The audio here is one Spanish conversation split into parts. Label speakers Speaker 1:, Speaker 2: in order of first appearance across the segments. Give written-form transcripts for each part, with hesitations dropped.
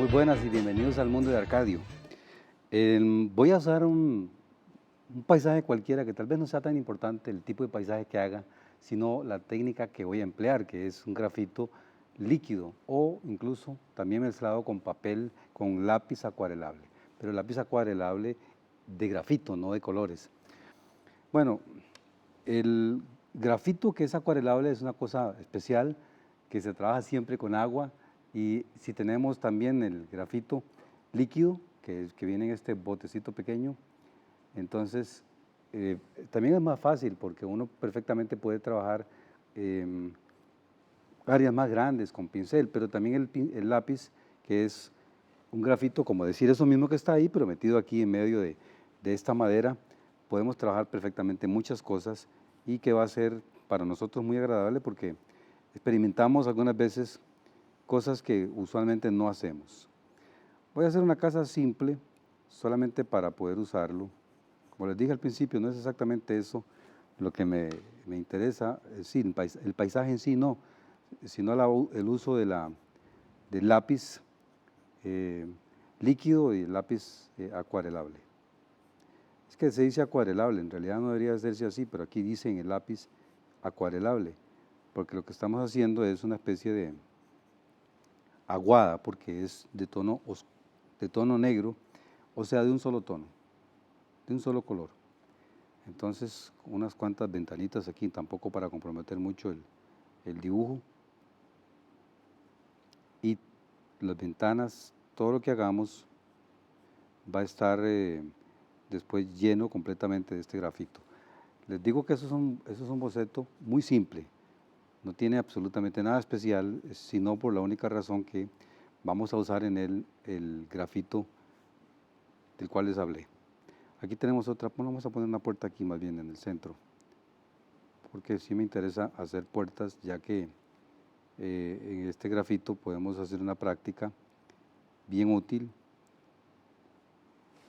Speaker 1: Muy buenas y bienvenidos al mundo de Arcadio. Voy a usar un paisaje cualquiera que tal vez no sea tan importante el tipo de paisaje que haga, sino la técnica que voy a emplear, que es un grafito líquido o incluso también mezclado con papel, con lápiz acuarelable, pero lápiz acuarelable de grafito, no de colores. Bueno, el grafito que es acuarelable es una cosa especial que se trabaja siempre con agua y si tenemos también el grafito líquido, que viene en este botecito pequeño, entonces también es más fácil porque uno perfectamente puede trabajar áreas más grandes con pincel, pero también el lápiz, que es un grafito, como decir eso mismo que está ahí, pero metido aquí en medio de esta madera, podemos trabajar perfectamente muchas cosas y que va a ser para nosotros muy agradable porque experimentamos algunas veces cosas que usualmente no hacemos. Voy a hacer una casa simple, solamente para poder usarlo. Como les dije al principio, no es exactamente eso lo que me interesa, sí, el paisaje en sí no, sino el uso del lápiz eh, líquido y el lápiz acuarelable. Es que se dice acuarelable, en realidad no debería hacerse así, pero aquí dicen el lápiz acuarelable, porque lo que estamos haciendo es una especie de aguada, porque es de tono negro, o sea, de un solo tono, de un solo color. Entonces, unas cuantas ventanitas aquí, tampoco para comprometer mucho el dibujo. Y las ventanas, todo lo que hagamos va a estar después lleno completamente de este grafito. Les digo que eso es un boceto muy simple, no tiene absolutamente nada especial, sino por la única razón que vamos a usar en él el grafito del cual les hablé. Aquí tenemos otra, bueno, vamos a poner una puerta aquí más bien en el centro, porque sí me interesa hacer puertas, ya que en este grafito podemos hacer una práctica bien útil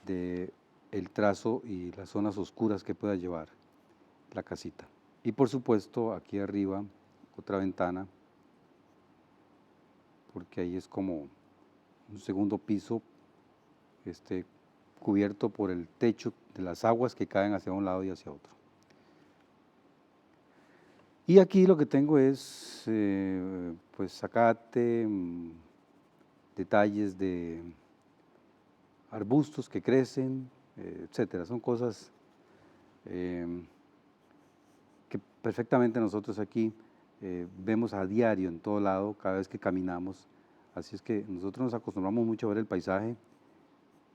Speaker 1: de el trazo y las zonas oscuras que pueda llevar la casita. Y por supuesto aquí arriba otra ventana, porque ahí es como un segundo piso cubierto por el techo de las aguas que caen hacia un lado y hacia otro. Y aquí lo que tengo es pues zacate, detalles de arbustos que crecen, etcétera. Son cosas que perfectamente nosotros aquí vemos a diario en todo lado, cada vez que caminamos. Así es que nosotros nos acostumbramos mucho a ver el paisaje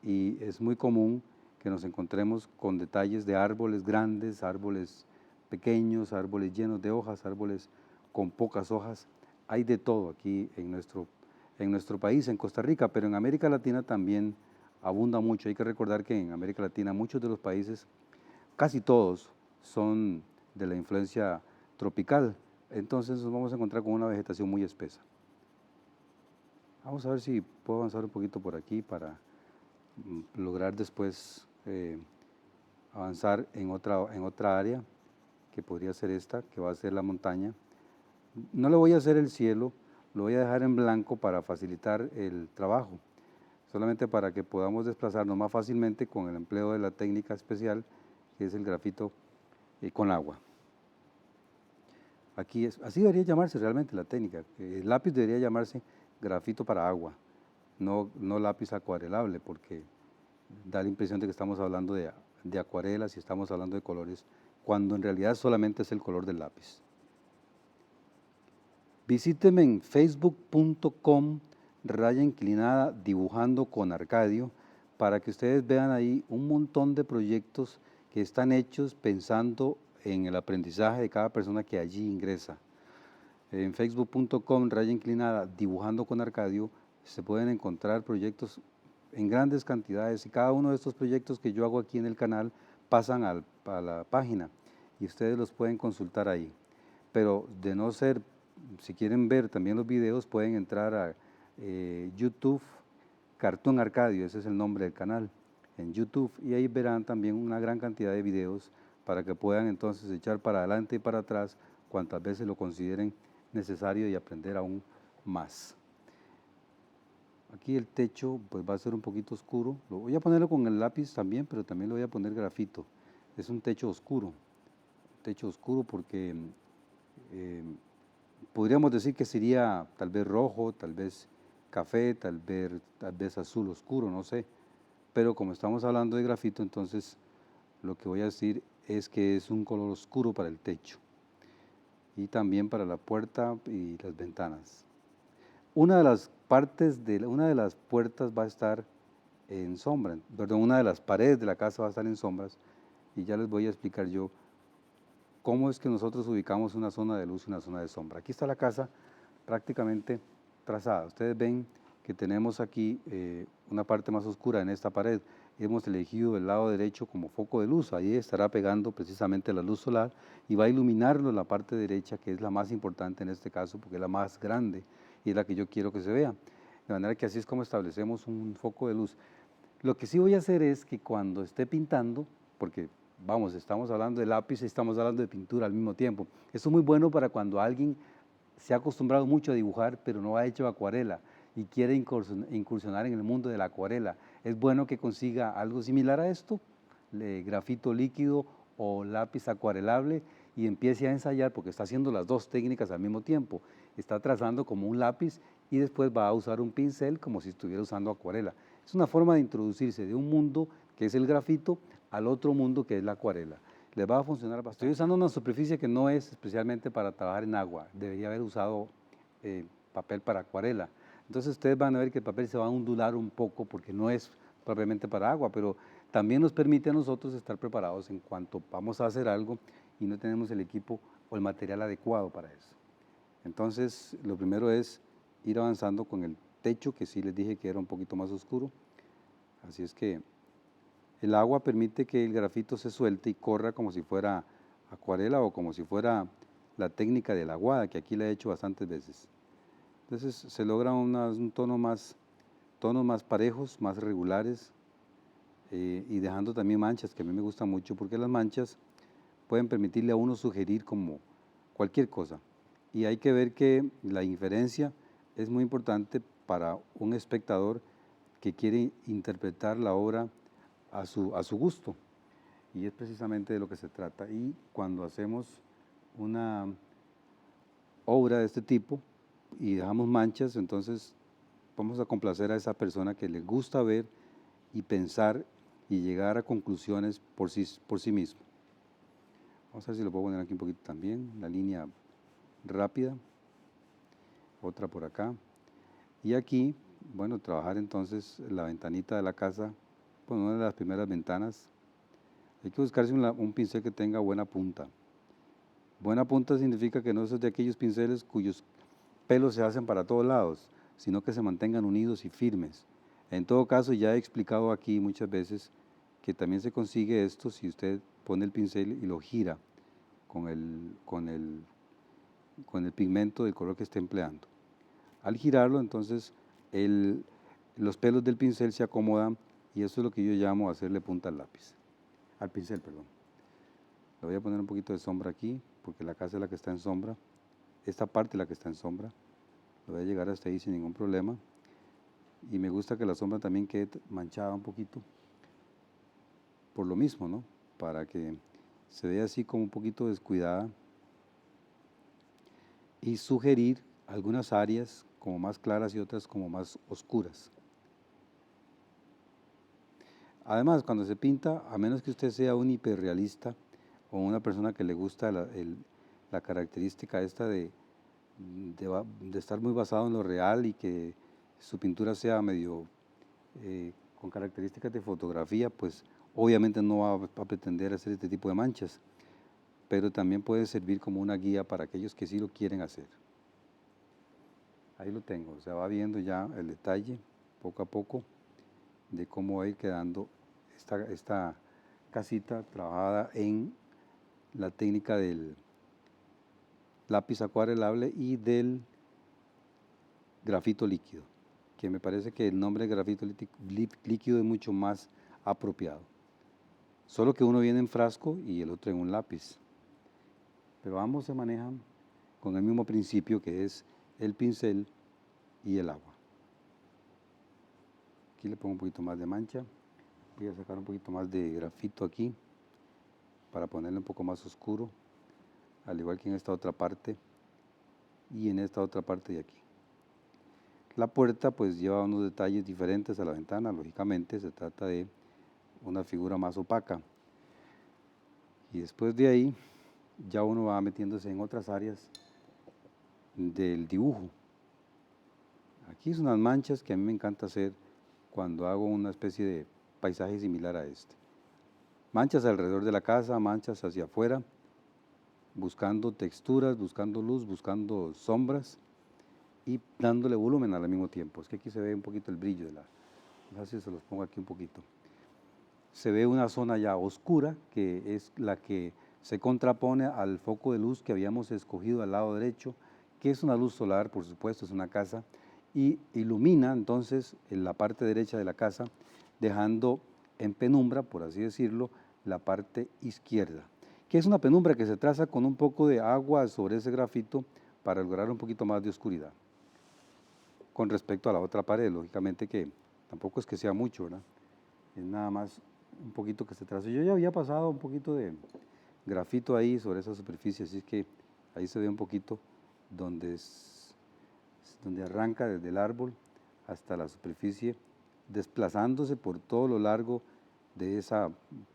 Speaker 1: y es muy común que nos encontremos con detalles de árboles grandes, árboles pequeños, árboles llenos de hojas, árboles con pocas hojas. Hay de todo aquí en nuestro país, en Costa Rica, pero en América Latina también abunda mucho. Hay que recordar que en América Latina muchos de los países, casi todos, son de la influencia tropical. Entonces nos vamos a encontrar con una vegetación muy espesa. Vamos a ver si puedo avanzar un poquito por aquí para lograr después avanzar en otra área, que podría ser esta, que va a ser la montaña. No le voy a hacer el cielo, lo voy a dejar en blanco para facilitar el trabajo, solamente para que podamos desplazarnos más fácilmente con el empleo de la técnica especial, que es el grafito con agua. Aquí así debería llamarse realmente la técnica, el lápiz debería llamarse grafito para agua, no lápiz acuarelable, porque da la impresión de que estamos hablando de acuarelas y estamos hablando de colores, cuando en realidad solamente es el color del lápiz. Visíteme en facebook.com /inclinada dibujando con Arcadio para que ustedes vean ahí un montón de proyectos que están hechos pensando en el aprendizaje de cada persona que allí ingresa. En facebook.com /inclinada dibujando con Arcadio se pueden encontrar proyectos en grandes cantidades y cada uno de estos proyectos que yo hago aquí en el canal pasan a la página y ustedes los pueden consultar ahí. Pero de no ser, si quieren ver también los videos, pueden entrar a YouTube, Cartoon Arcadio, ese es el nombre del canal, en YouTube, y ahí verán también una gran cantidad de videos para que puedan entonces echar para adelante y para atrás cuantas veces lo consideren necesario y aprender aún más. Aquí el techo pues va a ser un poquito oscuro. Lo voy a ponerlo con el lápiz también, pero también le voy a poner grafito. Es un techo oscuro porque eh, podríamos decir que sería tal vez rojo, tal vez café, tal vez azul oscuro, no sé. Pero como estamos hablando de grafito, entonces lo que voy a decir es que es un color oscuro para el techo y también para la puerta y las ventanas. Una de las puertas va a estar en sombra, perdón, una de las paredes de la casa va a estar en sombras y ya les voy a explicar yo cómo es que nosotros ubicamos una zona de luz y una zona de sombra. Aquí está la casa prácticamente trazada. Ustedes ven que tenemos aquí una parte más oscura en esta pared. Hemos elegido el lado derecho como foco de luz. Ahí estará pegando precisamente la luz solar y va a iluminarnos la parte derecha, que es la más importante en este caso, porque es la más grande y es la que yo quiero que se vea. De manera que así es como establecemos un foco de luz. Lo que sí voy a hacer es que cuando esté pintando, porque vamos, estamos hablando de lápiz y estamos hablando de pintura al mismo tiempo. Esto es muy bueno para cuando alguien se ha acostumbrado mucho a dibujar, pero no ha hecho acuarela y quiere incursionar en el mundo de la acuarela. Es bueno que consiga algo similar a esto, grafito líquido o lápiz acuarelable, y empiece a ensayar porque está haciendo las dos técnicas al mismo tiempo. Está trazando como un lápiz y después va a usar un pincel como si estuviera usando acuarela. Es una forma de introducirse de un mundo que es el grafito al otro mundo que es la acuarela. Les va a funcionar bastante. Estoy usando una superficie que no es especialmente para trabajar en agua. Debería haber usado papel para acuarela. Entonces ustedes van a ver que el papel se va a ondular un poco porque no es propiamente para agua, pero también nos permite a nosotros estar preparados en cuanto vamos a hacer algo y no tenemos el equipo o el material adecuado para eso. Entonces, lo primero es ir avanzando con el techo, que sí les dije que era un poquito más oscuro. Así es que el agua permite que el grafito se suelte y corra como si fuera acuarela o como si fuera la técnica de la aguada, que aquí la he hecho bastantes veces. Entonces se logra tonos más parejos, más regulares, y dejando también manchas, que a mí me gustan mucho, porque las manchas pueden permitirle a uno sugerir como cualquier cosa. Y hay que ver que la inferencia es muy importante para un espectador que quiere interpretar la obra a su gusto. Y es precisamente de lo que se trata. Y cuando hacemos una obra de este tipo y dejamos manchas, entonces vamos a complacer a esa persona que le gusta ver y pensar y llegar a conclusiones por sí mismo. Vamos a ver si lo puedo poner aquí un poquito también, la línea rápida, otra por acá. Y aquí, bueno, trabajar entonces la ventanita de la casa, bueno, una de las primeras ventanas. Hay que buscarse un pincel que tenga buena punta. Buena punta significa que no es de aquellos pinceles cuyos pelos se hacen para todos lados, sino que se mantengan unidos y firmes. En todo caso, ya he explicado aquí muchas veces que también se consigue esto si usted pone el pincel y lo gira con el pigmento del color que esté empleando. Al girarlo, entonces, los pelos del pincel se acomodan y eso es lo que yo llamo hacerle punta al pincel, perdón. Le voy a poner un poquito de sombra aquí, porque la casa es la que está en sombra. Esta parte es la que está en sombra. Lo voy a llegar hasta ahí sin ningún problema. Y me gusta que la sombra también quede manchada un poquito, por lo mismo, ¿no? Para que se vea así como un poquito descuidada. Y sugerir algunas áreas como más claras y otras como más oscuras. Además, cuando se pinta, a menos que usted sea un hiperrealista o una persona que le gusta la característica esta de estar muy basado en lo real y que su pintura sea medio con características de fotografía, pues obviamente no va a pretender hacer este tipo de manchas, pero también puede servir como una guía para aquellos que sí lo quieren hacer. Ahí lo tengo, se va viendo ya el detalle poco a poco de cómo va a ir quedando esta casita trabajada en la técnica del lápiz acuarelable y del grafito líquido, que me parece que el nombre de grafito líquido es mucho más apropiado. Solo que uno viene en frasco y el otro en un lápiz. Pero ambos se manejan con el mismo principio que es el pincel y el agua. Aquí le pongo un poquito más de mancha. Voy a sacar un poquito más de grafito aquí para ponerle un poco más oscuro, al igual que en esta otra parte y en esta otra parte de aquí. La puerta pues lleva unos detalles diferentes a la ventana, lógicamente se trata de una figura más opaca. Y después de ahí ya uno va metiéndose en otras áreas del dibujo. Aquí son unas manchas que a mí me encanta hacer cuando hago una especie de paisaje similar a este. Manchas alrededor de la casa, manchas hacia afuera, buscando texturas, buscando luz, buscando sombras y dándole volumen al mismo tiempo. Es que aquí se ve un poquito el brillo de la... No sé si se los pongo aquí un poquito. Se ve una zona ya oscura, que es la que se contrapone al foco de luz que habíamos escogido al lado derecho, que es una luz solar, por supuesto, es una casa, y ilumina entonces en la parte derecha de la casa, dejando en penumbra, por así decirlo, la parte izquierda, que es una penumbra que se traza con un poco de agua sobre ese grafito para lograr un poquito más de oscuridad. Con respecto a la otra pared, lógicamente que tampoco es que sea mucho, ¿verdad? Es nada más un poquito que se traza. Yo ya había pasado un poquito de grafito ahí sobre esa superficie, así que ahí se ve un poquito donde arranca desde el árbol hasta la superficie, desplazándose por todo lo largo de esa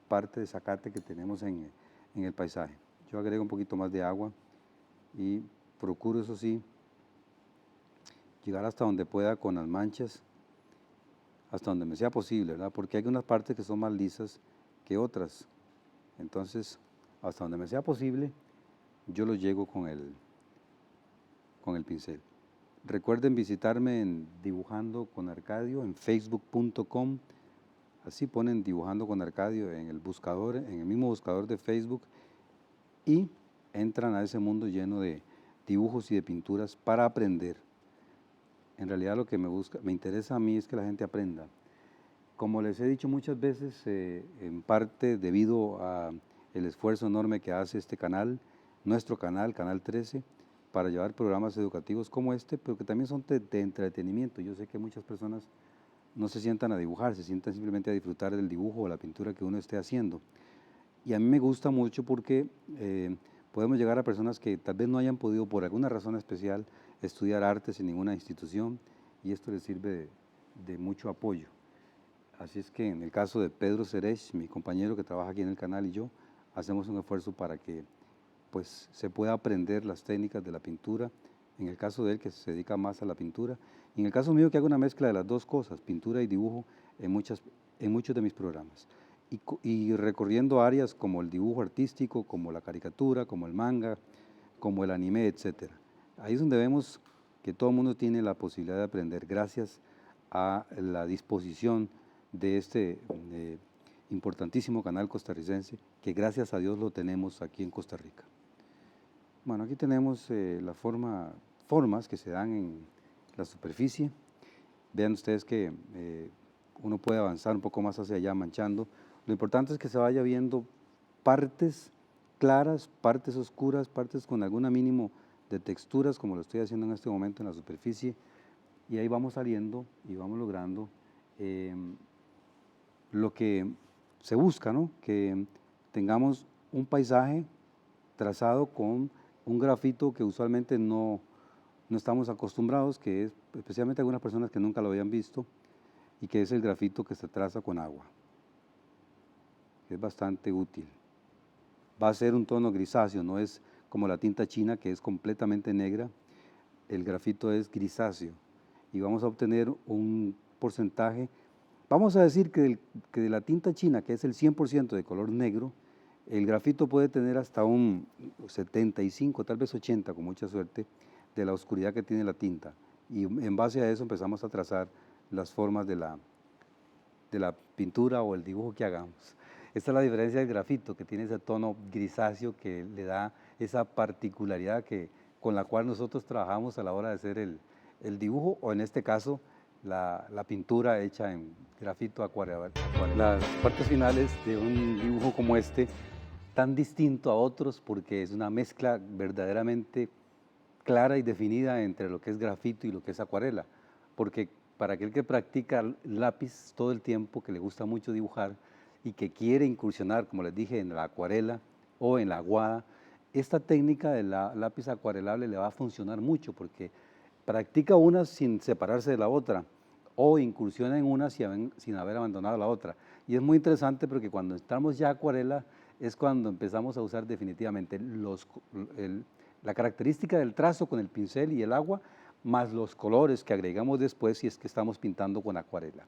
Speaker 1: parte de zacate que tenemos en el paisaje. Yo agrego un poquito más de agua y procuro, eso sí, llegar hasta donde pueda con las manchas, hasta donde me sea posible, ¿verdad? Porque hay unas partes que son más lisas que otras. Entonces, hasta donde me sea posible, yo lo llego con el pincel. Recuerden visitarme en Dibujando con Arcadio, en facebook.com. Así ponen Dibujando con Arcadio en el buscador, en el mismo buscador de Facebook, y entran a ese mundo lleno de dibujos y de pinturas para aprender. En realidad lo que me interesa a mí es que la gente aprenda. Como les he dicho muchas veces, en parte debido a el esfuerzo enorme que hace este canal, nuestro canal, Canal 13, para llevar programas educativos como este, pero que también son de entretenimiento. Yo sé que muchas personas no se sientan a dibujar, se sientan simplemente a disfrutar del dibujo o la pintura que uno esté haciendo. Y a mí me gusta mucho porque podemos llegar a personas que tal vez no hayan podido, por alguna razón especial, estudiar artes en ninguna institución, y esto les sirve de mucho apoyo. Así es que en el caso de Pedro Serech, mi compañero que trabaja aquí en el canal, y yo, hacemos un esfuerzo para que pues, se pueda aprender las técnicas de la pintura, en el caso de él que se dedica más a la pintura, y en el caso mío que hago una mezcla de las dos cosas, pintura y dibujo, en muchos de mis programas. Y recorriendo áreas como el dibujo artístico, como la caricatura, como el manga, como el anime, etc. Ahí es donde vemos que todo el mundo tiene la posibilidad de aprender gracias a la disposición de este importantísimo canal costarricense, que gracias a Dios lo tenemos aquí en Costa Rica. Bueno, aquí tenemos las formas que se dan en la superficie. Vean ustedes que uno puede avanzar un poco más hacia allá manchando. Lo importante es que se vaya viendo partes claras, partes oscuras, partes con alguna mínimo de texturas, como lo estoy haciendo en este momento en la superficie, y ahí vamos saliendo y vamos logrando lo que se busca, ¿no? Que tengamos un paisaje trazado con un grafito que usualmente no estamos acostumbrados, que es especialmente algunas personas que nunca lo habían visto, y que es el grafito que se traza con agua. Es bastante útil. Va a ser un tono grisáceo, no es como la tinta china que es completamente negra. El grafito es grisáceo y vamos a obtener un porcentaje. Vamos a decir que de la tinta china, que es el 100% de color negro, el grafito puede tener hasta un 75, tal vez 80, con mucha suerte, de la oscuridad que tiene la tinta. Y en base a eso empezamos a trazar las formas de la pintura o el dibujo que hagamos. Esta es la diferencia del grafito, que tiene ese tono grisáceo que le da esa particularidad con la cual nosotros trabajamos a la hora de hacer el dibujo, o en este caso, la pintura hecha en grafito acuarela. Las partes finales de un dibujo como este, tan distinto a otros, porque es una mezcla verdaderamente clara y definida entre lo que es grafito y lo que es acuarela, porque para aquel que practica lápiz todo el tiempo, que le gusta mucho dibujar y que quiere incursionar, como les dije, en la acuarela o en la aguada, esta técnica del lápiz acuarelable le va a funcionar mucho porque practica una sin separarse de la otra o incursiona en una sin haber abandonado la otra. Y es muy interesante porque cuando estamos ya acuarela es cuando empezamos a usar definitivamente la característica del trazo con el pincel y el agua, más los colores que agregamos después si es que estamos pintando con acuarela.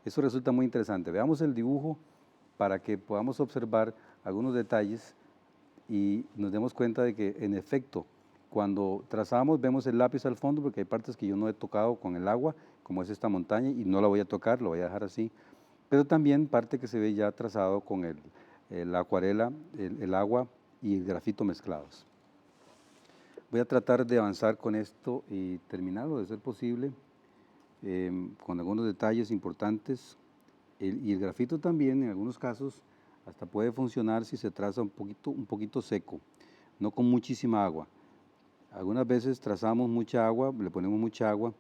Speaker 1: Eso resulta muy interesante. Veamos el dibujo para que podamos observar algunos detalles y nos demos cuenta de que en efecto, cuando trazamos vemos el lápiz al fondo porque hay partes que yo no he tocado con el agua, como es esta montaña, y no la voy a tocar, lo voy a dejar así, pero también parte que se ve ya trazado con la acuarela, el agua y el grafito mezclados. Voy a tratar de avanzar con esto y terminarlo de ser posible, con algunos detalles importantes. Y el grafito también, en algunos casos, hasta puede funcionar si se traza un poquito seco, no con muchísima agua. Algunas veces trazamos mucha agua, le ponemos mucha agua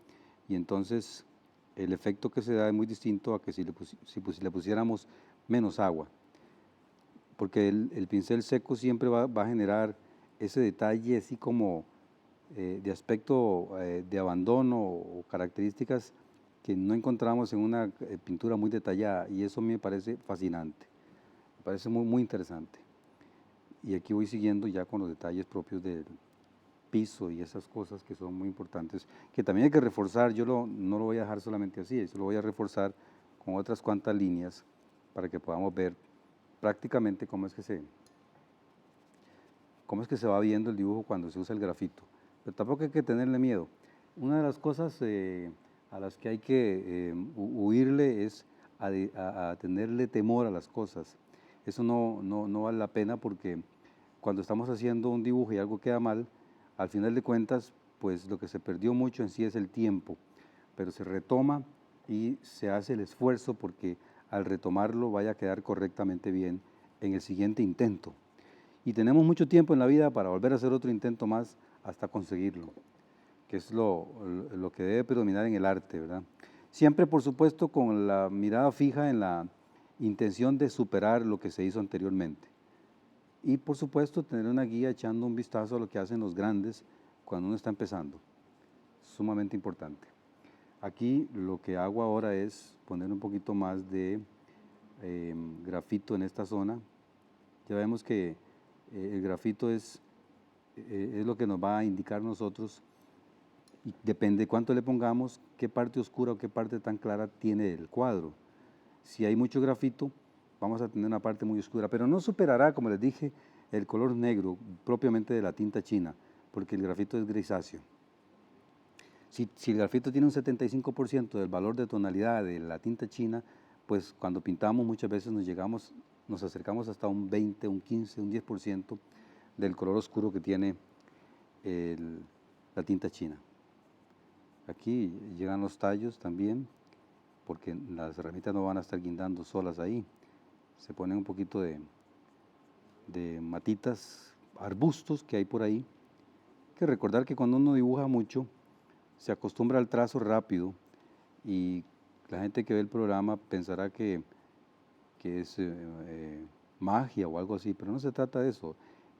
Speaker 1: y entonces el efecto que se da es muy distinto a que si le pusiéramos menos agua, porque el pincel seco siempre va a generar ese detalle así como de aspecto de abandono o características que no encontramos en una pintura muy detallada, y eso a mí me parece fascinante, me parece muy, muy interesante. Y aquí voy siguiendo ya con los detalles propios del piso y esas cosas que son muy importantes, que también hay que reforzar. Yo no lo voy a dejar solamente así, eso lo voy a reforzar con otras cuantas líneas para que podamos ver prácticamente cómo es que se va viendo el dibujo cuando se usa el grafito. Pero tampoco hay que tenerle miedo. Una de las cosas a las que hay que huirle es a tenerle temor a las cosas. Eso no vale la pena porque cuando estamos haciendo un dibujo y algo queda mal, al final de cuentas, pues lo que se perdió mucho en sí es el tiempo, pero se retoma y se hace el esfuerzo porque al retomarlo vaya a quedar correctamente bien en el siguiente intento. Y tenemos mucho tiempo en la vida para volver a hacer otro intento más hasta conseguirlo, que es lo que debe predominar en el arte, ¿verdad? Siempre, por supuesto, con la mirada fija en la intención de superar lo que se hizo anteriormente. Y, por supuesto, tener una guía echando un vistazo a lo que hacen los grandes cuando uno está empezando. Sumamente importante. Aquí lo que hago ahora es poner un poquito más de grafito en esta zona. Ya vemos que el grafito es lo que nos va a indicar nosotros, y depende de cuánto le pongamos, qué parte oscura o qué parte tan clara tiene el cuadro. Si hay mucho grafito, vamos a tener una parte muy oscura, pero no superará, como les dije, el color negro propiamente de la tinta china, porque el grafito es grisáceo. Si el grafito tiene un 75% del valor de tonalidad de la tinta china, pues cuando pintamos muchas veces nos acercamos hasta un 20, un 15, un 10% del color oscuro que tiene la tinta china. Aquí llegan los tallos también, porque las ramitas no van a estar guindando solas ahí. Se ponen un poquito de matitas, arbustos que hay por ahí. Hay que recordar que cuando uno dibuja mucho, se acostumbra al trazo rápido y la gente que ve el programa pensará que es magia o algo así, pero no se trata de eso.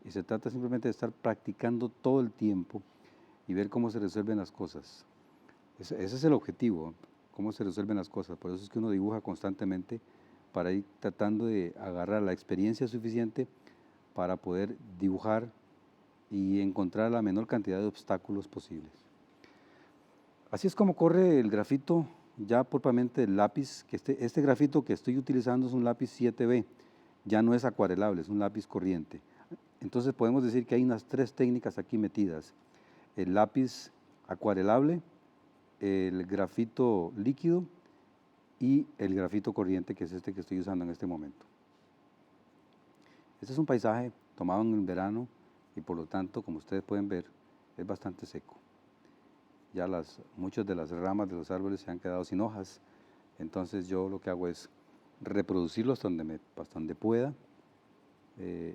Speaker 1: Y se trata simplemente de estar practicando todo el tiempo y ver cómo se resuelven las cosas. Ese es el objetivo, cómo se resuelven las cosas. Por eso es que uno dibuja constantemente para ir tratando de agarrar la experiencia suficiente para poder dibujar y encontrar la menor cantidad de obstáculos posibles. Así es como corre el grafito ya propiamente el lápiz, que este grafito que estoy utilizando es un lápiz 7B, ya no es acuarelable, es un lápiz corriente. Entonces podemos decir que hay unas 3 técnicas aquí metidas: el lápiz acuarelable, el grafito líquido y el grafito corriente, que es este que estoy usando en este momento. Este es un paisaje tomado en el verano y por lo tanto, como ustedes pueden ver, es bastante seco. Ya muchas de las ramas de los árboles se han quedado sin hojas, entonces yo lo que hago es reproducirlo hasta donde pueda,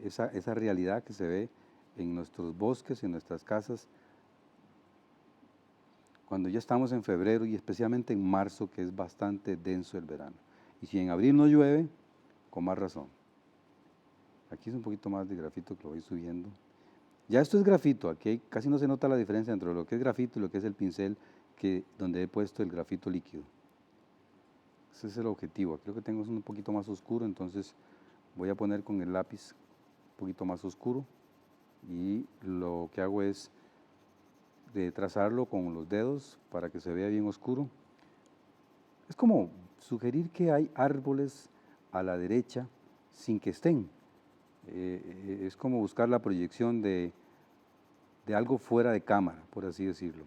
Speaker 1: esa realidad que se ve en nuestros bosques, en nuestras casas, cuando ya estamos en febrero y especialmente en marzo, que es bastante denso el verano. Y si en abril no llueve, con más razón. Aquí es un poquito más de grafito que lo voy subiendo. Ya esto es grafito, aquí casi no se nota la diferencia entre lo que es grafito y lo que es el pincel donde he puesto el grafito líquido. Ese es el objetivo. Aquí lo que tengo es un poquito más oscuro, entonces voy a poner con el lápiz un poquito más oscuro y lo que hago es de trazarlo con los dedos para que se vea bien oscuro. Es como sugerir que hay árboles a la derecha sin que estén. Es como buscar la proyección de algo fuera de cámara, por así decirlo,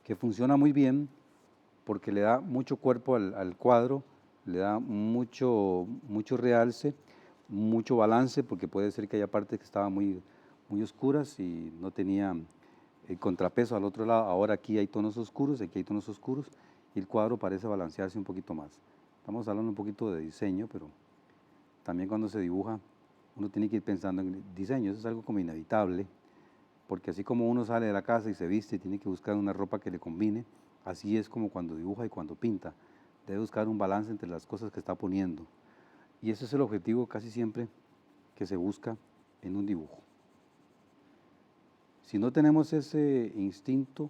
Speaker 1: que funciona muy bien porque le da mucho cuerpo al cuadro, le da mucho realce, mucho balance, porque puede ser que haya partes que estaban muy oscuras y no tenían el contrapeso al otro lado. Ahora aquí hay tonos oscuros, aquí hay tonos oscuros y el cuadro parece balancearse un poquito más. Estamos hablando un poquito de diseño, pero también cuando se dibuja uno tiene que ir pensando en el diseño. Eso es algo como inevitable, porque así como uno sale de la casa y se viste y tiene que buscar una ropa que le combine, así es como cuando dibuja y cuando pinta. Debe buscar un balance entre las cosas que está poniendo. Y ese es el objetivo casi siempre que se busca en un dibujo. Si no tenemos ese instinto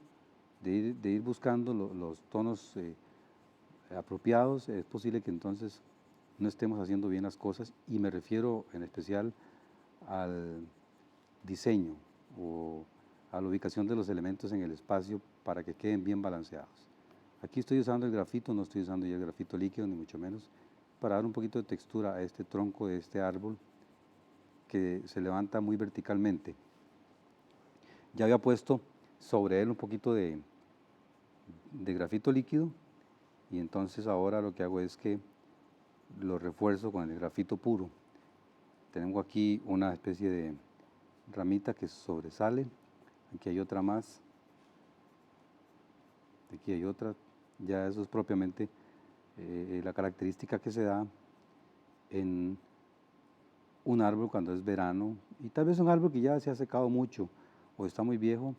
Speaker 1: de ir buscando los tonos apropiados, es posible que entonces no estemos haciendo bien las cosas, y me refiero en especial al diseño o a la ubicación de los elementos en el espacio para que queden bien balanceados. Aquí estoy usando el grafito, no estoy usando ya el grafito líquido, ni mucho menos, para dar un poquito de textura a este tronco de este árbol que se levanta muy verticalmente. Ya había puesto sobre él un poquito de grafito líquido, y entonces ahora lo que hago es que lo refuerzo con el grafito puro. Tengo aquí una especie de ramita que sobresale, aquí hay otra más, aquí hay otra. Ya eso es propiamente la característica que se da en un árbol cuando es verano, y tal vez un árbol que ya se ha secado mucho o está muy viejo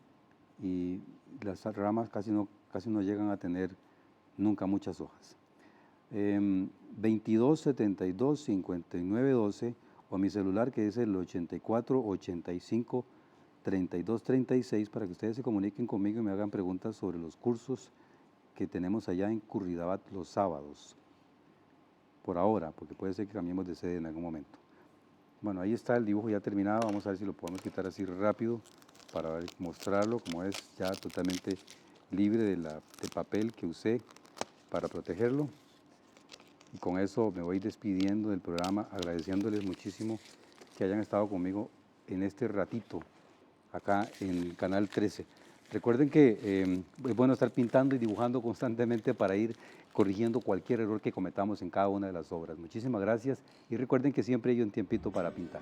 Speaker 1: y las ramas casi no llegan a tener nunca muchas hojas. 22 72 59 12 o mi celular, que es el 84 85 32 36, para que ustedes se comuniquen conmigo y me hagan preguntas sobre los cursos que tenemos allá en Curridabat los sábados, por ahora, porque puede ser que cambiemos de sede en algún momento. Bueno, ahí está el dibujo ya terminado. Vamos a ver si lo podemos quitar así rápido para mostrarlo como es, ya totalmente libre del papel que usé para protegerlo. Y con eso me voy despidiendo del programa, agradeciéndoles muchísimo que hayan estado conmigo en este ratito acá en Canal 13. Recuerden que es bueno estar pintando y dibujando constantemente para ir corrigiendo cualquier error que cometamos en cada una de las obras. Muchísimas gracias y recuerden que siempre hay un tiempito para pintar.